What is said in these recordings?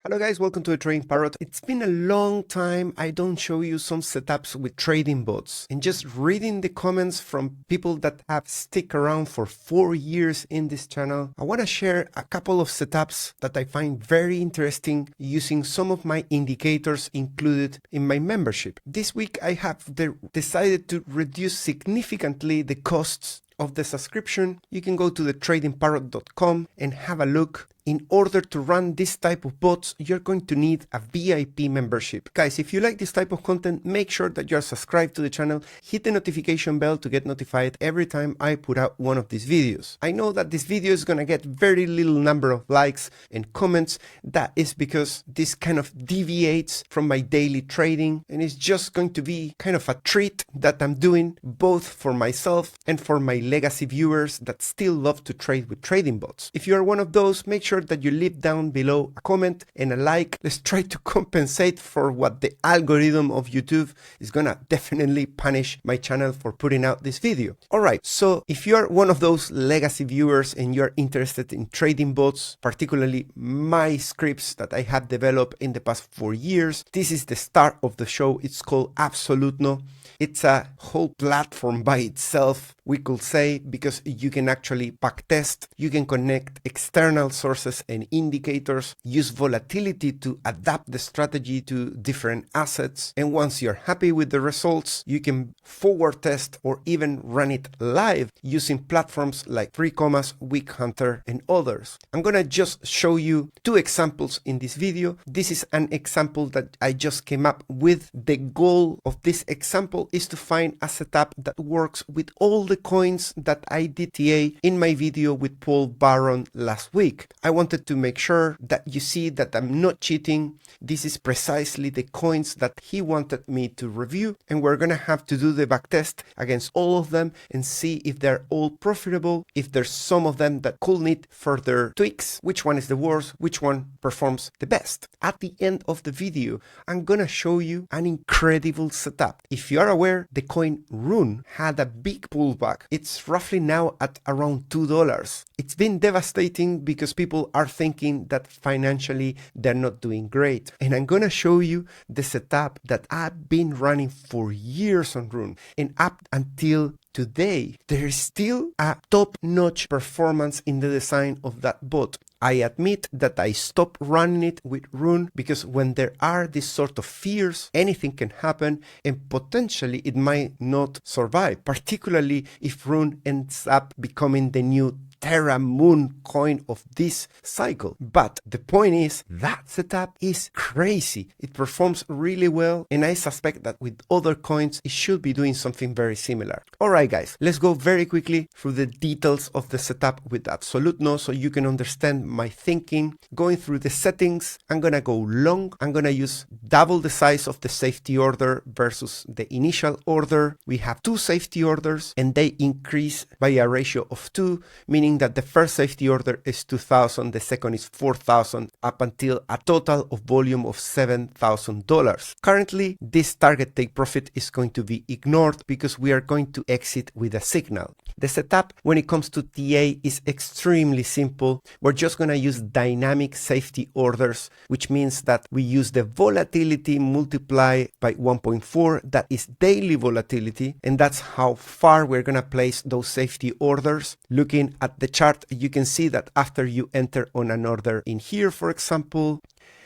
Hello guys, welcome to the Trading Parrot. It's been a long time I don't show you some setups with trading bots, and just reading the comments from people that have stick around for 4 years in this channel, I want to share a couple of setups that I find very interesting using some of my indicators included in my membership. This week I have decided to reduce significantly the costs of the subscription. You can go to the tradingparrot.com and have a look. In order to run this type of bots, you're going to need a VIP membership. Guys, if you like this type of content, make sure that you're subscribed to the channel, hit the notification bell to get notified every time I put out one of these videos. I know that this video is gonna get very little number of likes and comments. That is because this kind of deviates from my daily trading, and it's just going to be kind of a treat that I'm doing both for myself and for my legacy viewers that still love to trade with trading bots. If you're one of those, make sure that you leave down below a comment and a like. Let's try to compensate for what the algorithm of YouTube is gonna definitely punish my channel for putting out this video. Alright, so if you're one of those legacy viewers and you're interested in trading bots, particularly my scripts that I have developed in the past 4 years, this is the start of the show. It's called Absolutno. It's a whole platform by itself, we could say, because you can actually backtest, you can connect external sources and indicators, use volatility to adapt the strategy to different assets, and once you're happy with the results, you can forward test or even run it live using platforms like 3, Week Hunter and others. I'm gonna just show you 2 examples in this video. This is an example that I just came up with. The goal of this example is to find a setup that works with all the coins that I did TA in my video with Paul Baron last week. I wanted to make sure that you see that I'm not cheating. This is precisely the coins that he wanted me to review, and we're gonna have to do the backtest against all of them and see if they're all profitable, if there's some of them that could need further tweaks, which one is the worst, which one performs the best. At the end of the video, I'm gonna show you an incredible setup. If you are aware, the coin Rune had a big pullback. It's roughly now at around $2. It's been devastating because people are thinking that financially they're not doing great. And I'm gonna show you the setup that I've been running for years on Rune, and up until today, there is still a top-notch performance in the design of that bot. I admit that I stopped running it with Rune because when there are these sort of fears, anything can happen and potentially it might not survive, particularly if Rune ends up becoming the new Terra Moon coin of this cycle. But the point is, that setup is crazy. It performs really well, and I suspect that with other coins it should be doing something very similar. Alright guys, let's go very quickly through the details of the setup with Absolutno so you can understand my thinking. Going through the settings, I'm gonna go long. I'm gonna use double the size of the safety order versus the initial order. We have 2 safety orders and they increase by a ratio of 2, meaning that the first safety order is 2,000, the second is 4,000, up until a total of volume of $7,000. Currently, this target take profit is going to be ignored because we are going to exit with a signal. The setup when it comes to TA is extremely simple. We're just going to use dynamic safety orders, which means that we use the volatility multiplied by 1.4, that is daily volatility, and that's how far we're going to place those safety orders. Looking at the chart, you can see that after you enter on an order in here, for example,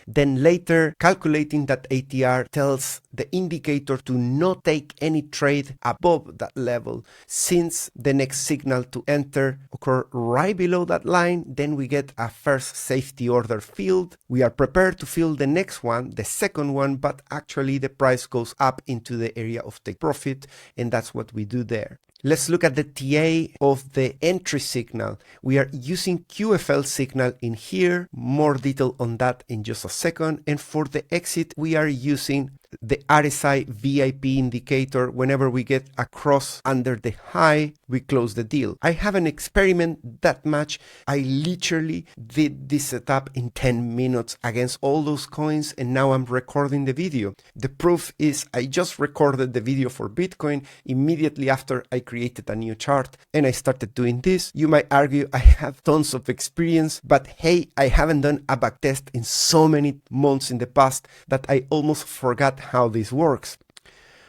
then later calculating that ATR tells the indicator to not take any trade above that level, since the next signal to enter occur right below that line. Then we get a first safety order filled. We are prepared to fill the next one, the second one, but actually the price goes up into the area of take profit, and that's what we do there. Let's look at the TA of the entry signal. We are using QFL signal in here. More detail on that in just a second. And for the exit, we are using the RSI VIP indicator. Whenever we get a cross under the high, we close the deal. I haven't experimented that much. I literally did this setup in 10 minutes against all those coins, and now I'm recording the video. The proof is I just recorded the video for Bitcoin immediately after I created a new chart and I started doing this. You might argue I have tons of experience, but hey, I haven't done a backtest in so many months in the past that I almost forgot how this works.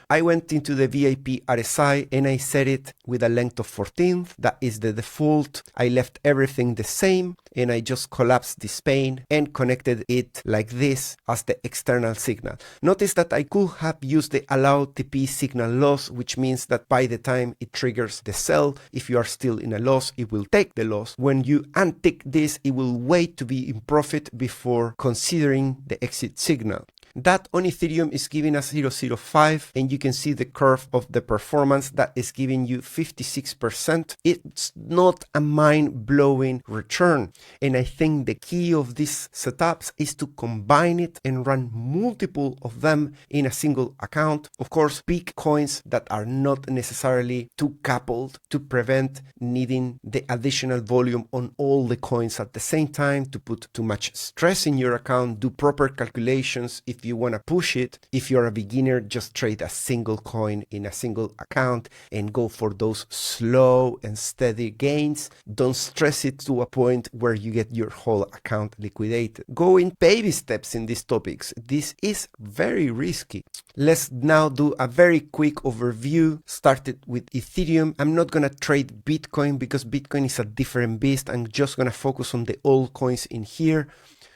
I went into the VIP RSI and I set it with a length of 14th. That is the default. I left everything the same and I just collapsed this pane and connected it like this as the external signal. Notice that I could have used the allow TP signal loss, which means that by the time it triggers the sell, if you are still in a loss, it will take the loss. When you untick this, it will wait to be in profit before considering the exit signal. That on Ethereum is giving us 0.05, and you can see the curve of the performance that is giving you 56%. It's not a mind-blowing return, and I think the key of these setups is to combine it and run multiple of them in a single account. Of course, pick coins that are not necessarily too coupled to prevent needing the additional volume on all the coins at the same time to put too much stress in your account. Do proper calculations if you want to push it. If you're a beginner, just trade a single coin in a single account and go for those slow and steady gains. Don't stress it to a point where you get your whole account liquidated. Go in baby steps in these topics. This is very risky. Let's now do a very quick overview. Started with Ethereum. I'm not going to trade Bitcoin because Bitcoin is a different beast. I'm just going to focus on the old coins in here.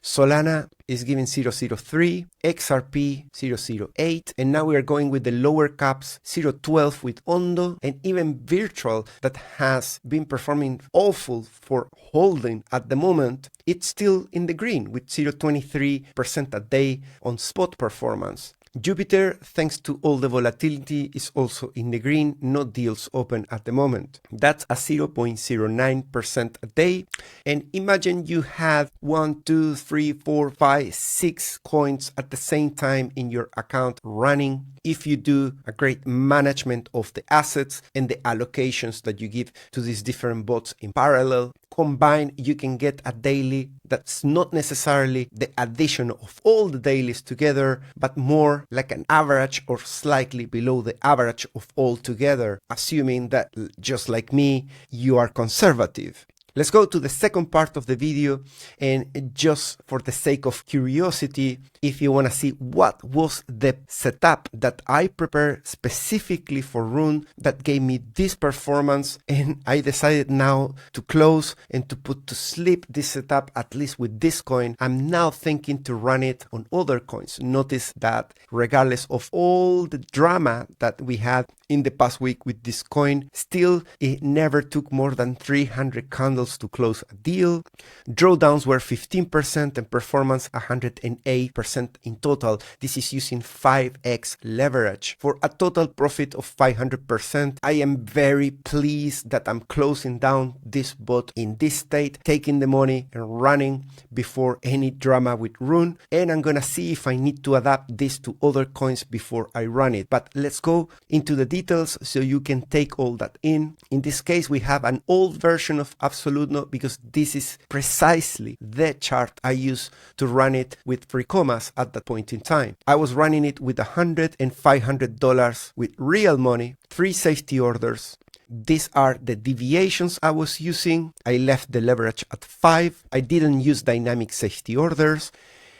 Solana is giving 0.03, XRP 0.08, and now we are going with the lower caps 0.12 with Ondo, and even Virtual that has been performing awful for holding at the moment. It's still in the green with 0.23% a day on spot performance. Jupiter, thanks to all the volatility, is also in the green, no deals open at the moment. That's a 0.09% a day. And imagine you had 1, 2, 3, 4, 5, 6 coins at the same time in your account running. If you do a great management of the assets and the allocations that you give to these different bots in parallel, combined, you can get a daily that's not necessarily the addition of all the dailies together, but more like an average or slightly below the average of all together, assuming that, just like me, you are conservative. Let's go to the second part of the video, and just for the sake of curiosity, if you want to see what was the setup that I prepared specifically for Rune that gave me this performance, and I decided now to close and to put to sleep this setup, at least with this coin. I'm now thinking to run it on other coins. Notice that regardless of all the drama that we had in the past week with this coin, still it never took more than 300 candles to close a deal. Drawdowns were 15% and performance 108% in total. This is using 5x leverage for a total profit of 500%. I am very pleased that I'm closing down this bot in this state, taking the money and running before any drama with Rune, and I'm gonna see if I need to adapt this to other coins before I run it. But let's go into the details so you can take all that in. In this case, we have an old version of Absolute Note because this is precisely the chart I use to run it with free commas at that point in time. I was running it with $100 and $500 with real money, 3 safety orders. These are the deviations I was using. I left the leverage at 5. I didn't use dynamic safety orders.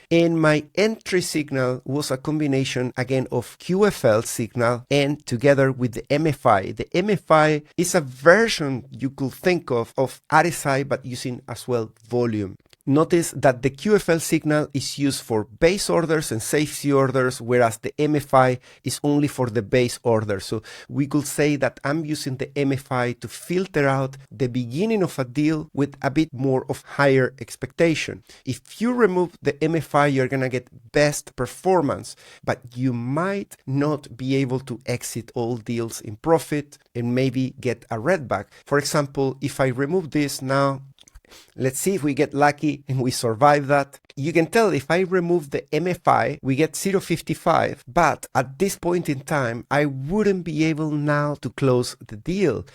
And my entry signal was a combination again of QFL signal and together with the MFI. The MFI is a version you could think of RSI, but using as well volume. Notice that the QFL signal is used for base orders and safety orders, whereas the MFI is only for the base order. So we could say that I'm using the MFI to filter out the beginning of a deal with a bit more of higher expectation. If you remove the MFI, you're gonna get best performance, but you might not be able to exit all deals in profit and maybe get a red back. For example, if I remove this now, Let's see if we get lucky and we survive that. You can tell if I remove the MFI, we get 0.55, but at this point in time, I wouldn't be able now to close the deal.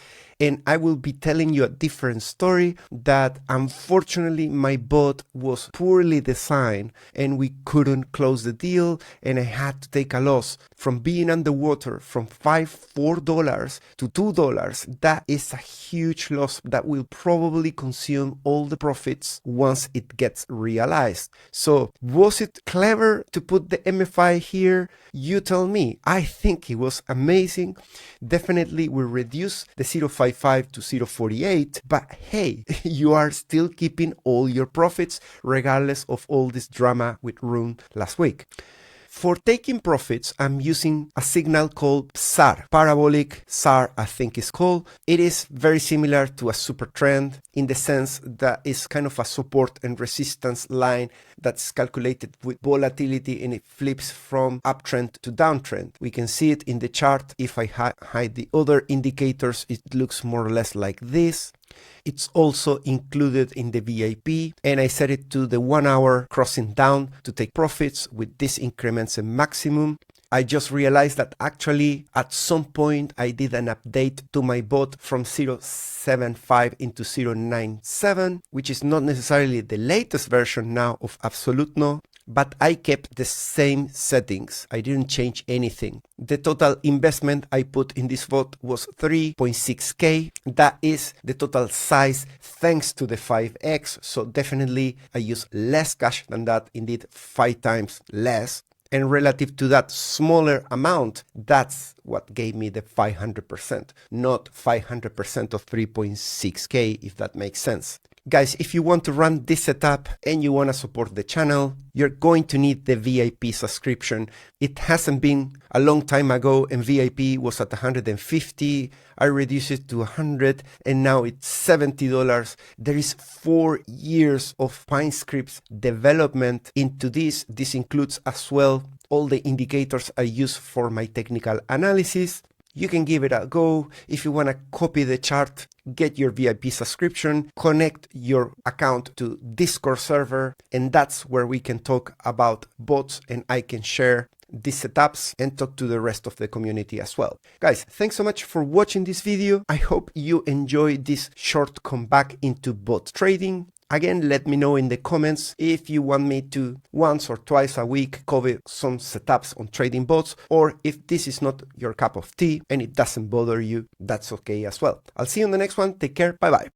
And I will be telling you a different story that unfortunately my bot was poorly designed and we couldn't close the deal and I had to take a loss from being underwater from $4 to $2. That is a huge loss that will probably consume all the profits once it gets realized. So was it clever to put the MFI here? You tell me. I think it was amazing. Definitely we reduced the 0.55 to 0.48, but hey, you are still keeping all your profits regardless of all this drama with Rune last week. For taking profits, I'm using a signal called SAR, parabolic SAR I think it's called. It is very similar to a super trend in the sense that it's kind of a support and resistance line that's calculated with volatility and it flips from uptrend to downtrend. We can see it in the chart. If I hide the other indicators, it looks more or less like this. It's also included in the VIP and I set it to the 1 hour crossing down to take profits with these increments and maximum. I just realized that actually at some point I did an update to my bot from 0.75 into 0.97, which is not necessarily the latest version now of Absolutno, but I kept the same settings. I didn't change anything. The total investment I put in this bot was 3.6k. That is the total size thanks to the 5x. So definitely I use less cash than that, indeed 5 times less. And relative to that smaller amount, that's what gave me the 500%, not 500% of 3.6k, if that makes sense. Guys, if you want to run this setup and you want to support the channel, you're going to need the VIP subscription. It hasn't been a long time ago and VIP was at 150. I reduced it to 100 and now it's $70. There is 4 years of PineScript's development into this. This includes as well all the indicators I use for my technical analysis. You can give it a go. If you want to copy the chart, get your VIP subscription, connect your account to Discord server, and that's where we can talk about bots and I can share these setups and talk to the rest of the community as well. Guys, thanks so much for watching this video. I hope you enjoyed this short comeback into bot trading. Again, let me know in the comments if you want me to once or twice a week cover some setups on trading bots, or if this is not your cup of tea and it doesn't bother you, that's okay as well. I'll see you on the next one. Take care. Bye bye.